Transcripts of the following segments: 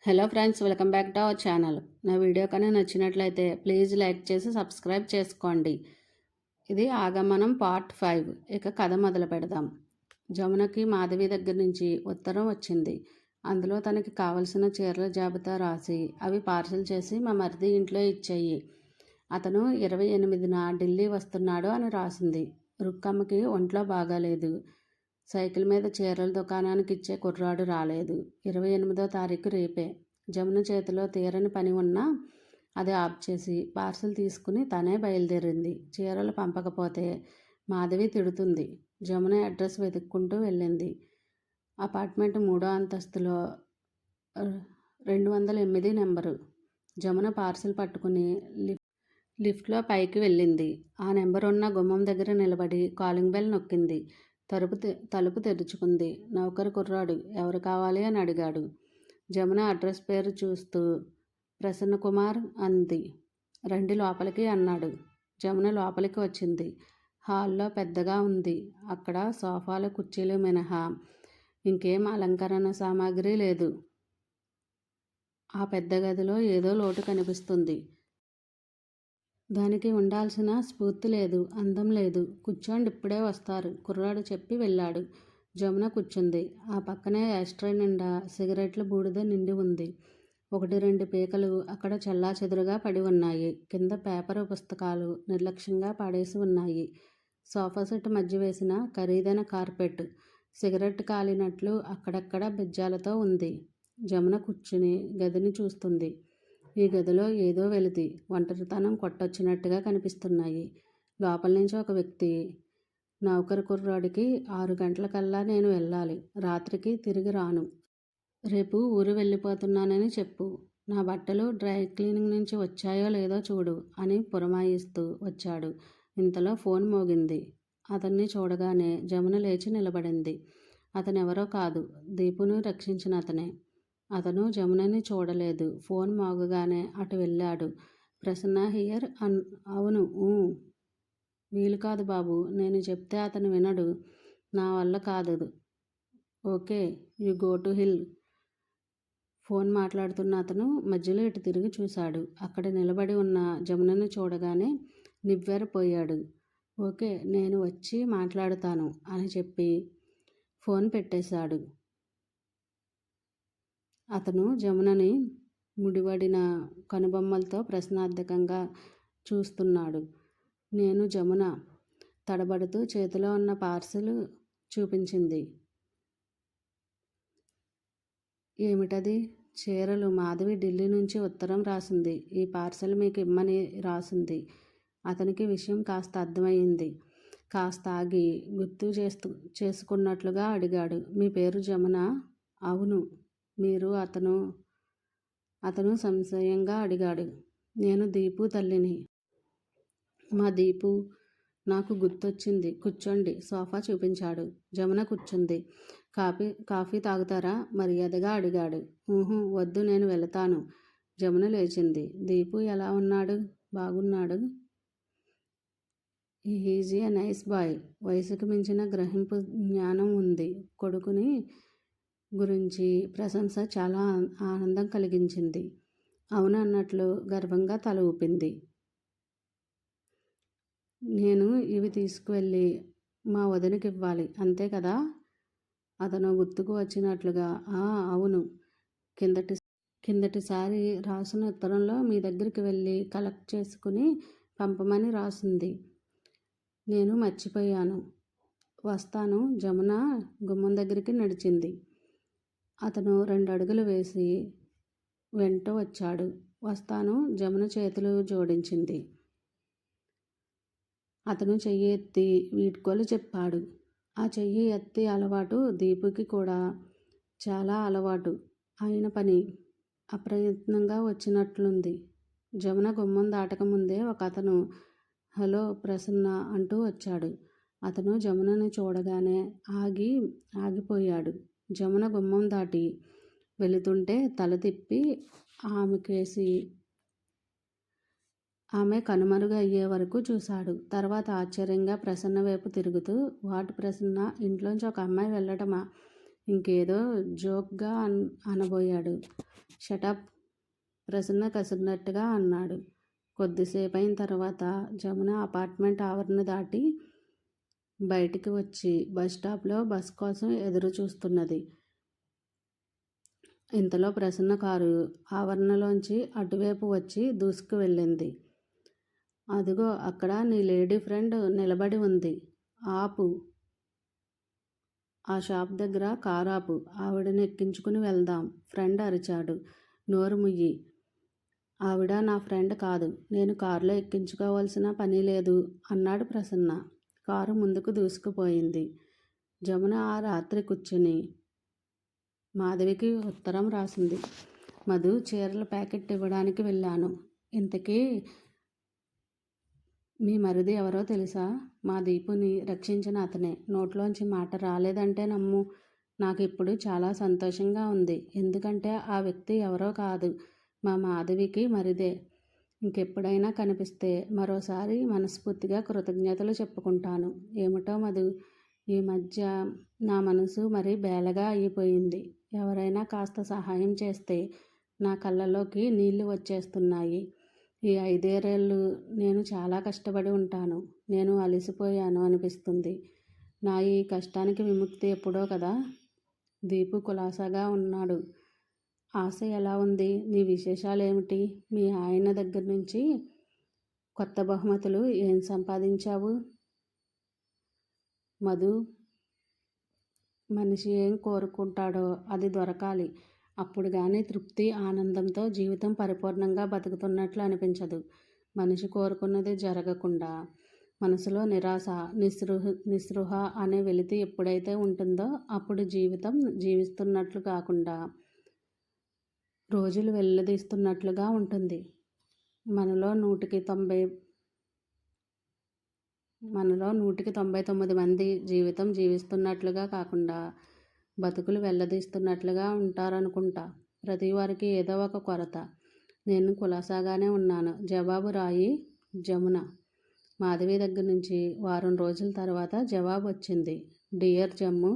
Hello friends, welcome back to our channel. నా video కానీ నచ్చినట్లయితే ప్లీజ్ లైక్ చేసి సబ్స్క్రైబ్ చేసుకోండి. ఇది ఆగమనం పార్ట్ 5. ఇక కథ మొదలు పెడదాం. జమునకి మాధవి దగ్గర నుంచి ఉత్తరం వచ్చింది. అందులో తనకి కావలసిన చీరల జాబితా రాసి అవి పార్సల్ చేసి మా మరిది ఇంట్లో ఇచ్చేయి. అతను 28న ఢిల్లీ వస్తున్నాడు అని రాసింది. రుక్కమ్మకి ఒంట్లో బాగాలేదు. సైకిల్ మీద చీరల దుకాణానికి ఇచ్చే కుర్రాడు రాలేదు. 28వ తారీఖు రేపే. జమున చేతిలో తీరని పని ఉన్నా అది ఆఫ్ చేసి పార్సల్ తీసుకుని తనే బయలుదేరింది. చీరలు పంపకపోతే మాధవి తిడుతుంది. జమున అడ్రస్ వెతుక్కుంటూ వెళ్ళింది. అపార్ట్మెంట్ 3వ అంతస్తులో 208 నెంబరు. జమున పార్సల్ పట్టుకుని లిఫ్ట్లో పైకి వెళ్ళింది. ఆ నెంబర్ ఉన్న గుమ్మం దగ్గర నిలబడి కాలింగ్ బెల్ నొక్కింది. తలుపు తెరుచుకుంది. నౌకరు కుర్రాడు ఎవరు కావాలి అని అడిగాడు. జమున అడ్రస్ పేరు చూస్తూ ప్రసన్నకుమార్ అంది. రండి లోపలికి అన్నాడు. జమున లోపలికి వచ్చింది. హాల్లో పెద్దగా ఉంది. అక్కడ సోఫాలు కుర్చీలు మినహా ఇంకేం అలంకరణ సామాగ్రి లేదు. ఆ పెద్ద గదిలో ఏదో లోటు కనిపిస్తుంది. దానికి ఉండాల్సిన స్ఫూర్తి లేదు, అందం లేదు. కూర్చోండి, ఇప్పుడే వస్తారు కుర్రాడు చెప్పి వెళ్ళాడు. జమున కూర్చుంది. ఆ పక్కనే యాస్ట్రే నిండా సిగరెట్ల బూడిద నిండి ఉంది. 1-2 పీకలు అక్కడ చెల్లాచెదురుగా పడి ఉన్నాయి. కింద పేపరు పుస్తకాలు నిర్లక్ష్యంగా పాడేసి ఉన్నాయి. సోఫా సెట్ మధ్య వేసిన ఖరీదైన కార్పెట్ సిగరెట్ కాలినట్లు అక్కడక్కడ బెజ్జాలతో ఉంది. జమున కూర్చుని గదిని చూస్తుంది. ఈ గదిలో ఏదో వెలితి, ఒంటరితనం కొట్టొచ్చినట్టుగా కనిపిస్తున్నాయి. లోపల నుంచి ఒక వ్యక్తి, నౌకరు కుర్రాడికి 6 గంటలకల్లా నేను వెళ్ళాలి. రాత్రికి తిరిగి రాను. రేపు ఊరు వెళ్ళిపోతున్నానని చెప్పు. నా బట్టలు డ్రై క్లీనింగ్ నుంచి వచ్చాయో లేదో చూడు అని పురమాయిస్తూ వచ్చాడు. ఇంతలో ఫోన్ మోగింది. అతన్ని చూడగానే జమున లేచి నిలబడింది. అతనెవరో కాదు, దీపును రక్షించిన అతనే. అతను జమునని చూడలేదు. ఫోన్ మోగగానే అటు వెళ్ళాడు. ప్రసన్న హియర్ అవును. వీలు కాదు బాబు, నేను చెప్తే అతను వినడు. నా వల్ల కాదు. Okay, you go to hill. Phone మాట్లాడుతున్న అతను మధ్యలో ఇటు తిరిగి చూశాడు. అక్కడ నిలబడి ఉన్న జమునని చూడగానే నివ్వెరపోయాడు. ఓకే, నేను వచ్చి మాట్లాడుతాను అని చెప్పి ఫోన్ పెట్టేశాడు. అతను జమునని ముడివడిన కనుబొమ్మలతో ప్రశ్నార్థకంగా చూస్తున్నాడు. నేను జమున తడబడుతూ చేతిలో ఉన్న పార్సిల్ చూపించింది. ఏమిటది? చీరలు. మాధవి ఢిల్లీ నుంచి ఉత్తరం రాసింది. ఈ పార్సల్ మీకు ఇమ్మని రాసింది. అతనికి విషయం కాస్త అర్థమయ్యింది. కాస్త ఆగి గుర్తు చేసుకున్నట్లుగా అడిగాడు. మీ పేరు జమున? అవును. మీరు? అతను సంశయంగా అడిగాడు. నేను దీపు తల్లిని. మా దీపు? నాకు గుర్తొచ్చింది. కూర్చోండి. సోఫా చూపించాడు. జమున కూర్చుంది. కాఫీ తాగుతారా? మర్యాదగా అడిగాడు. వద్దు, నేను వెళతాను. జమున లేచింది. దీపు ఎలా ఉన్నాడు? బాగున్నాడు. He's a nice boy. వయసుకు మించిన గ్రహింపు జ్ఞానం ఉంది. కొడుకుని గురించి ప్రశంస చాలా ఆనందం కలిగించింది. అవును అన్నట్లు గర్వంగా తల ఊపింది. నేను ఇవి తీసుకువెళ్ళి మా వదినకి ఇవ్వాలి, అంతే కదా? అతను గుర్తుకు వచ్చినట్లుగా అవును. కిందటిసారి రాసిన ఉత్తరంలో మీ దగ్గరికి వెళ్ళి కలెక్ట్ చేసుకుని పంపమని రాసింది. నేను మర్చిపోయాను. వస్తాను. జమున గుమ్మం దగ్గరికి నడిచింది. అతను 2 అడుగులు వేసి వెంట వచ్చాడు. వస్తాను. జమున చేతులు జోడించింది. అతను చెయ్యి ఎత్తి వీడ్కోలు చెప్పాడు. ఆ చెయ్యి ఎత్తి అలవాటు దీపుకి కూడా చాలా అలవాటు అయిన పని. అప్రయత్నంగా వచ్చినట్లుంది. జమున గుమ్మం దాటకముందే ఒక అతను హలో ప్రసన్న అంటూ వచ్చాడు. అతను జమునని చూడగానే ఆగిపోయాడు. జమున గుమ్మం దాటి వెళుతుంటే తల తిప్పి ఆమెకేసి ఆమె కనుమరుగు అయ్యే వరకు చూశాడు. తర్వాత ఆశ్చర్యంగా ప్రసన్న వైపు తిరుగుతూ, వాట్ ప్రసన్న, ఇంట్లోంచి ఒక అమ్మాయి వెళ్ళటమా? ఇంకేదో జోక్గా అనబోయాడు. షటప్, ప్రసన్న కసిరినట్టుగా అన్నాడు. కొద్దిసేపయిన తర్వాత జమున అపార్ట్మెంట్ ఆవరణ దాటి బయటికి వచ్చి బస్టాప్లో బస్ కోసం ఎదురు చూస్తున్నది. ఇంతలో ప్రసన్న కారు ఆవరణలోంచి అటువైపు వచ్చి దూసుకు వెళ్ళింది. అదిగో అక్కడ నీ లేడీ ఫ్రెండ్ నిలబడి ఉంది, ఆపు, ఆ షాప్ దగ్గర కారు ఆపు, ఆవిడని ఎక్కించుకుని వెళ్దాం ఫ్రెండ్ అరిచాడు. నోరు ముయ్యి, ఆవిడ నా ఫ్రెండ్ కాదు, నేను కారులో ఎక్కించుకోవాల్సిన పని లేదు అన్నాడు ప్రసన్న. కారు ముందుకు దూసుకుపోయింది. జమున ఆ రాత్రి కూర్చుని మాధవికి ఉత్తరం రాసింది. మధు చీరల ప్యాకెట్ ఇవ్వడానికి వెళ్ళాను. ఇంతకీ మీ మరిది ఎవరో తెలుసా? మా దీపుని రక్షించిన అతనే. నోట్లోంచి మాట రాలేదంటే నమ్ము. నాకు ఇప్పుడు చాలా సంతోషంగా ఉంది. ఎందుకంటే ఆ వ్యక్తి ఎవరో కాదు, మా మాధవికి మరిదే. ఇంకెప్పుడైనా కనిపిస్తే మరోసారి మనస్ఫూర్తిగా కృతజ్ఞతలు చెప్పుకుంటాను. ఏమిటో మధు, ఈ మధ్య నా మనసు మరీ బేలగా అయిపోయింది. ఎవరైనా కాస్త సహాయం చేస్తే నా కళ్ళలోకి నీళ్లు వచ్చేస్తున్నాయి. ఈ 5 నేను చాలా కష్టపడి ఉంటాను. నేను అలసిపోయాను అనిపిస్తుంది. నా ఈ కష్టానికి విముక్తి ఎప్పుడో కదా. దీపు కులాసాగా ఉన్నాడు. ఆశ ఎలా ఉంది? నీ విశేషాలేమిటి? మీ ఆయన దగ్గర నుంచి కొత్త బహుమతులు ఏం సంపాదించావు? మధు, మనిషి ఏం కోరుకుంటాడో అది దొరకాలి. అప్పుడు కానీ తృప్తి, ఆనందంతో జీవితం పరిపూర్ణంగా బతుకుతున్నట్లు అనిపించదు. మనిషి కోరుకున్నది జరగకుండా మనసులో నిరాశ, నిస్పృహ అనే వెలితి ఎప్పుడైతే ఉంటుందో అప్పుడు జీవితం జీవిస్తున్నట్లు కాకుండా రోజులు వెల్లదీస్తున్నట్లుగా ఉంటుంది. మనలో 99 మంది జీవితం జీవిస్తున్నట్లుగా కాకుండా బతుకులు వెల్లదీస్తున్నట్లుగా ఉంటారనుకుంటా. ప్రతి వారికి ఏదో ఒక కొరత. నేను కులాసాగానే ఉన్నాను. జవాబు రాయి జమున. మాధవి దగ్గర నుంచి వారం రోజుల తర్వాత జవాబు వచ్చింది. డియర్ జమ్ము,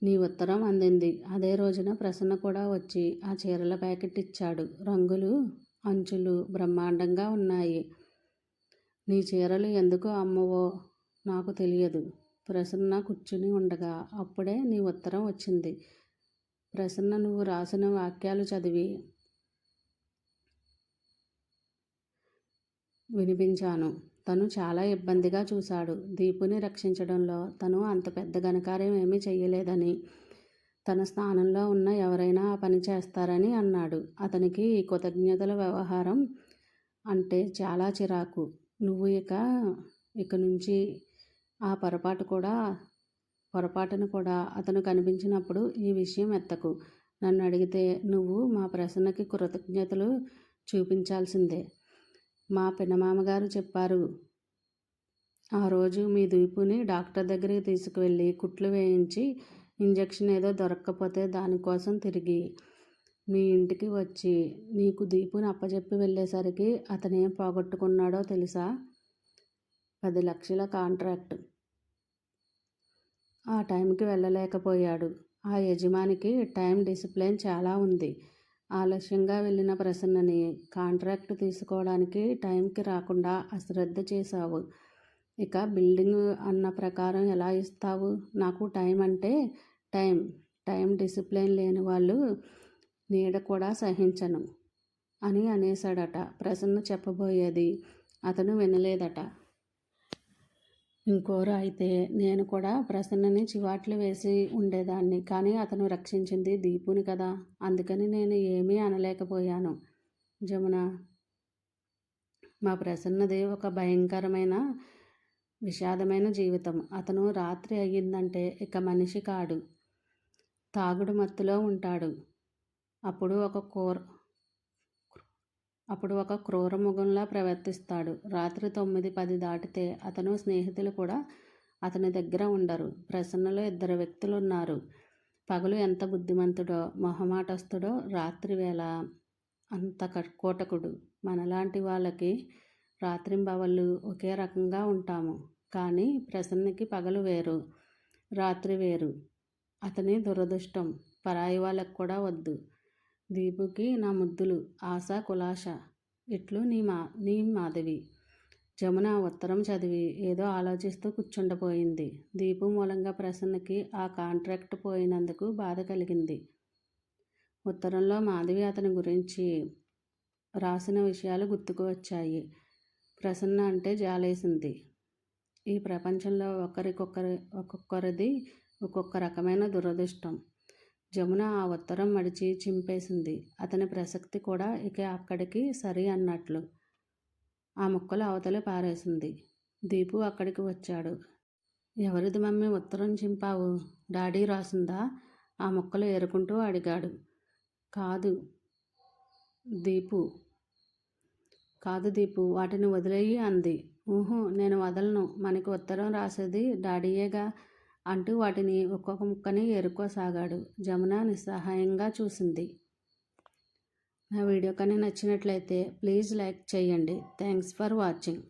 నీ ఉత్తరం అందింది. అదే రోజున ప్రసన్న కూడా వచ్చి ఆ చీరల ప్యాకెట్ ఇచ్చాడు. రంగులు, అంచులు బ్రహ్మాండంగా ఉన్నాయి. నీ చీరలు ఎందుకు అమ్మవో నాకు తెలియదు. ప్రసన్న కూర్చుని ఉండగా అప్పుడే నీ ఉత్తరం వచ్చింది. ప్రసన్న నువ్వు రాసిన వాక్యాలు చదివి వినిపించాను. తను చాలా ఇబ్బందిగా చూశాడు. దీపుని రక్షించడంలో తను అంత పెద్ద ఘనకార్యం ఏమీ చెయ్యలేదని, తన స్థానంలో ఉన్న ఎవరైనా ఆ పని చేస్తారని అన్నాడు. అతనికి ఈ కృతజ్ఞతల వ్యవహారం అంటే చాలా చిరాకు. నువ్వు ఇక నుంచి ఆ పొరపాటును కూడా అతను కనిపించినప్పుడు ఈ విషయం ఎత్తకు. నన్ను అడిగితే నువ్వు మా ప్రసన్నకి కృతజ్ఞతలు చూపించాల్సిందే. మా పిన్నమామగారు చెప్పారు, ఆ రోజు మీ దీపుని డాక్టర్ దగ్గరికి తీసుకువెళ్ళి కుట్లు వేయించి ఇంజెక్షన్ ఏదో దొరక్కపోతే దానికోసం తిరిగి మీ ఇంటికి వచ్చి నీకు దీపుని అప్పచెప్పి వెళ్ళేసరికి అతనేం పోగొట్టుకున్నాడో తెలుసా? 10 లక్షల కాంట్రాక్ట్. ఆ టైంకి వెళ్ళలేకపోయాడు. ఆ యజమానికి టైం డిసిప్లిన్ చాలా ఉంది. ఆలస్యంగా వెళ్ళిన ప్రసన్నని కాంట్రాక్ట్ తీసుకోవడానికి టైంకి రాకుండా అశ్రద్ధ చేశావు. ఇక బిల్డింగ్ అన్న ప్రకారం ఎలా ఇస్తావు? నాకు టైం అంటే టైం డిసిప్లిన్ లేని వాళ్ళు నీడ కూడా సహించను అని అనేశాడట. ప్రసన్న చెప్పబోయేది అతను వినలేదట. ఇంకోరు అయితే నేను కూడా ప్రసన్నని చివాట్లు వేసి ఉండేదాన్ని. కానీ అతను రక్షించింది దీపుని కదా, అందుకని నేను ఏమీ అనలేకపోయాను. జమున, మా ప్రసన్నది ఒక భయంకరమైన విషాదమైన జీవితం. అతను రాత్రి అయ్యిందంటే ఇక మనిషి కాడు. తాగుడు మత్తులో ఉంటాడు. అప్పుడు ఒక క్రూరమృగంలా ప్రవర్తిస్తాడు. రాత్రి 9-10 దాటితే అతను స్నేహితులు కూడా అతని దగ్గర ఉండరు. ప్రసన్నలో 2 వ్యక్తులున్నారు. పగలు ఎంత బుద్ధిమంతుడో, మొహమాటస్తుడో, రాత్రివేళ అంత కోటకుడు. మనలాంటి వాళ్ళకి రాత్రింబవళ్ళు ఒకే రకంగా ఉంటాము. కానీ ప్రసన్నకి పగలు వేరు, రాత్రి వేరు. అతని దురదృష్టం పరాయి వాళ్ళకు కూడా వద్దు. దీపుకి నా ముద్దులు ఆశ కులాశ. ఇట్లు నీ మాధవి. జమున ఉత్తరం చదివి ఏదో ఆలోచిస్తూ కూర్చుండిపోయింది. దీపు మూలంగా ప్రసన్నకి ఆ కాంట్రాక్ట్ పోయినందుకు బాధ కలిగింది. ఉత్తరంలో మాధవి అతని గురించి రాసిన విషయాలు గుర్తుకు వచ్చాయి. ప్రసన్న అంటే జాలేసింది. ఈ ప్రపంచంలో ఒక్కొక్కరిది ఒక్కొక్క రకమైన దురదృష్టం. జమున ఆ ఉత్తరం మడిచి చింపేసింది. అతని ప్రసక్తి కూడా ఇక అక్కడికి సరి అన్నట్లు. ఆ ముక్కలు అవతలి పారేసింది. దీపు అక్కడికి వచ్చాడు. ఎవరిది మమ్మీ ఉత్తరం చింపావు? డాడీ రాసిందా? ఆ ముక్కలు ఏరుకుంటూ అడిగాడు. కాదు దీపు వాటిని వదిలేయి అంది. నేను వదలను. మనకి ఉత్తరం రాసేది డాడీయేగా అంటూ వాటిని ఒక్కొక్క ముక్కని ఏరుకోసాగాడు. జమున నిస్సహాయంగా చూసింది. నా వీడియో కానీ నచ్చినట్లయితే ప్లీజ్ లైక్ చేయండి. Thanks for watching.